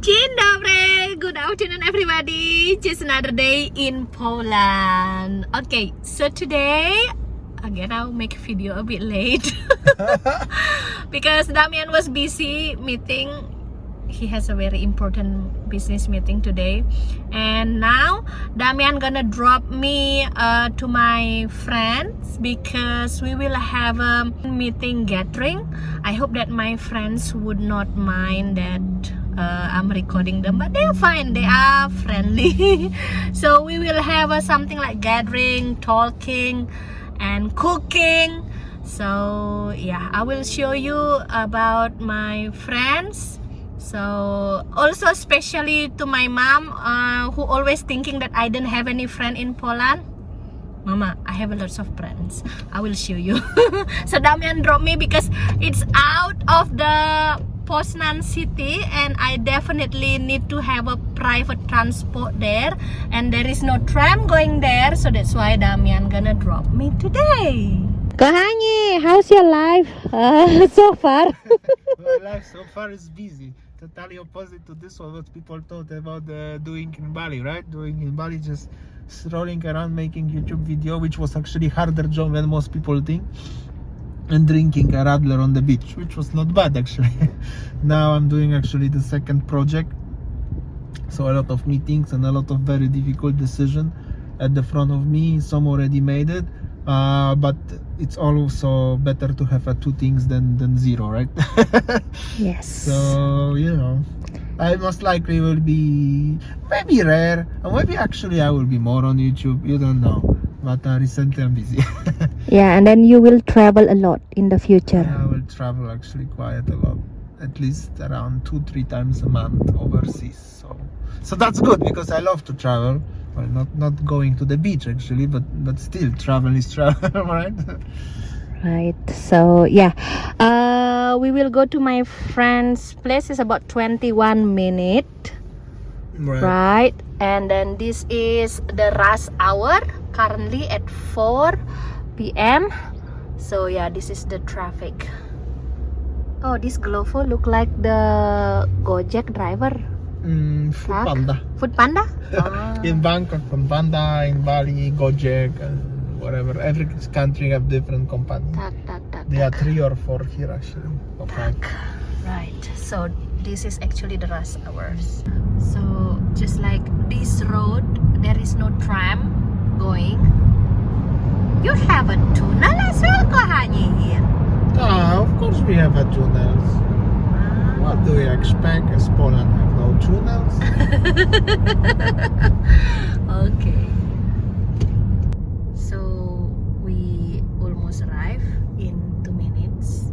Dzień dobry, good afternoon everybody. Just another day in Poland. Okay, so today again I'll make a video a bit late because Damian was busy meeting. He has a very important business meeting today, and now Damian gonna drop me to my friends because we will have a meeting gathering. I hope that my friends would not mind that I'm recording them, but they are fine, they are friendly. So we will have something like gathering, talking and cooking. So yeah, I will show you about my friends. So also especially to my mom who always thinking that I don't have any friend in Poland. Mama, I have a lot of friends. I will show you. So Damian dropped me because it's out of the Poznań city and I definitely need to have a private transport there, and there is no tram going there, so that's why Damian gonna drop me today. Kochani, how's your life so far? My life so far is busy. Totally opposite to this one, what people thought about doing in Bali, right? Doing in Bali, just strolling around making YouTube video, which was actually harder job than most people think, and drinking a radler on the beach, which was not bad actually. Now I'm doing actually the second project, so a lot of meetings and a lot of very difficult decisions at the front of me. Some already made it, but it's also better to have two things than zero, right? Yes. So you know, I most likely will be maybe rare, or maybe actually I will be more on YouTube, you don't know, but recently I'm busy. Yeah, and then you will travel a lot in the future. I will travel actually quite a lot, at least around 2-3 times a month overseas. So that's good because I love to travel. Well, not going to the beach actually, but still travel is travel, right? Right. So yeah, we will go to my friend's place. It's about 21 minutes. Right. And then this is the rush hour currently at 4 p.m. So yeah, this is the traffic. Oh, this Glovo look like the Gojek driver. Food Panda. Food Panda? In Bangkok, Food Panda, in Bali, Gojek, and whatever. Every country have different companies. There are 3 or 4 here actually. Okay. Right. So this is actually the rush hours. So just like this road, there is no tram going. You have a tunnel as well, kochani, here. Of course we have a tunnels. What do you expect? As Poland have no tunnels? Okay. So we almost arrive in 2 minutes.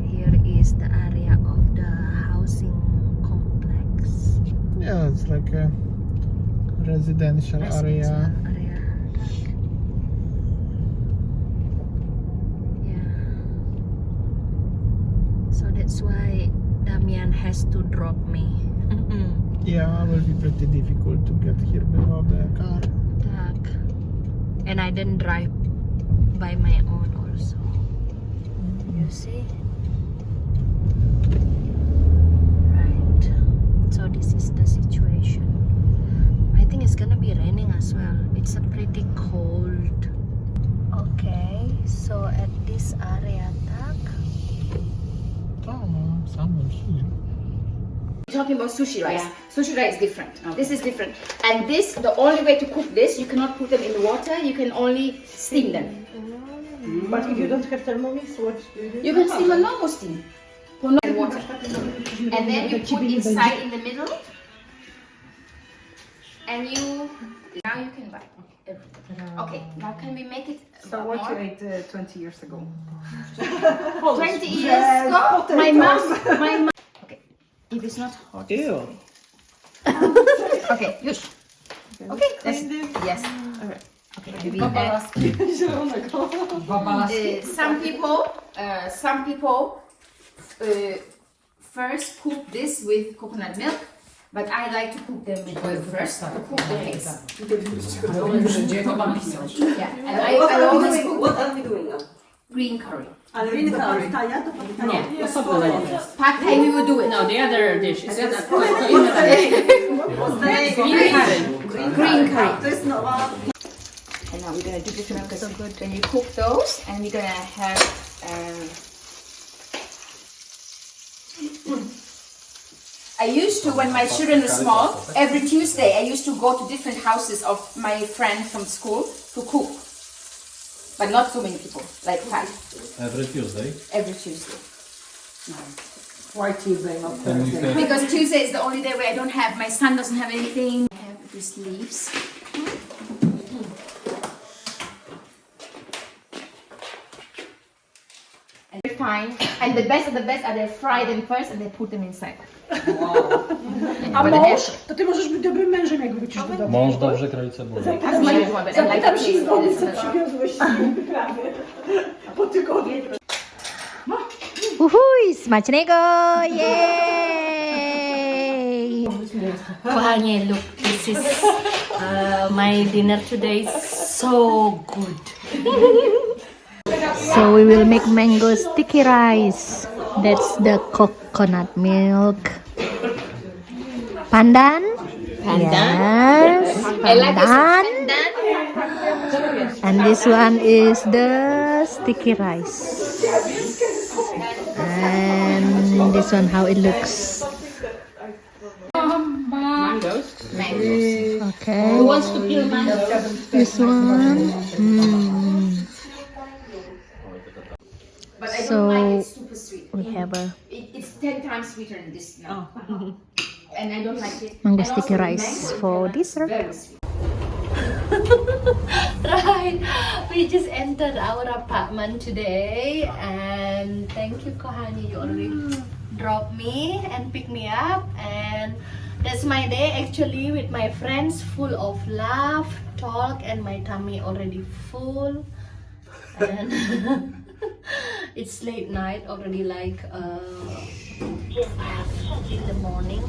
Here is the area of the housing complex. Yeah, it's like a residential area. So that's why Damian has to drop me. Yeah, it will be pretty difficult to get here without the car. And I didn't drive by my own also. You see? Right. So this is the situation. I think it's gonna be raining as well. It's a pretty cold. Okay, so at this area, Someone here. Talking about sushi rice. Yeah. Sushi rice is different. Okay. This is different. And this, the only way to cook this, you cannot put them in the water. You can only steam them. But if you don't have Thermomix, what do you do? You can steam a normal steam. For no water. And then you put inside in the middle. And you, now you can buy. Okay, now can we make it So what more? you ate 20 years ago? 20 years ago? My mom. Okay, if it's not hot. Ew. Okay, Yush. Okay, that's, yes. Alright. Okay, maybe some people first cook this with coconut milk, but I like to cook them with oil first to cook the eggs. Yeah, and I always cook. What are we doing now? green curry. Ale inna pattaja to pattaja. Nie, osobno na nie. Pad Thai we will do it. No, the other dish is Green curry. To jest nowa. And now we're gonna do this one because when you cook those, and we're gonna have. I used to, when my children were small, every Tuesday I used to go to different houses of my friends from school to cook. But not so many people, like five. Every Tuesday. Every Tuesday. Why Tuesday, not Thursday? Because Tuesday is the only day where I don't have, my son doesn't have anything. I have these leaves. And they're fine. And the best of the best are they fry them first and they put them inside. A mąż? To ty możesz być dobrym mężem, jak wrócisz do domu. Mąż dobrze kroi cebulę. Zapytam się zgody, co przywiozłeś z wyprawy. A po tygodniu. Uhuy, smacznego! Yay! Kochanie, look, this is my dinner today. So good. So we will make mango sticky rice. That's the coconut milk. Pandan? Yes, pandan. And this one is the sticky rice. And this one how it looks. Mangoes. Okay. Who wants to peel mangoes? This one. But I So, don't like it super sweet. We have a It's 10 times sweeter than this now. And I don't like it. mango And sticky also rice mango for is dessert. very sweet. Right, we just entered our apartment today, and thank you, Kohani. You already dropped me and picked me up, and that's my day actually with my friends, full of laugh, talk, and my tummy already full. And it's late night already, like 5 in the morning.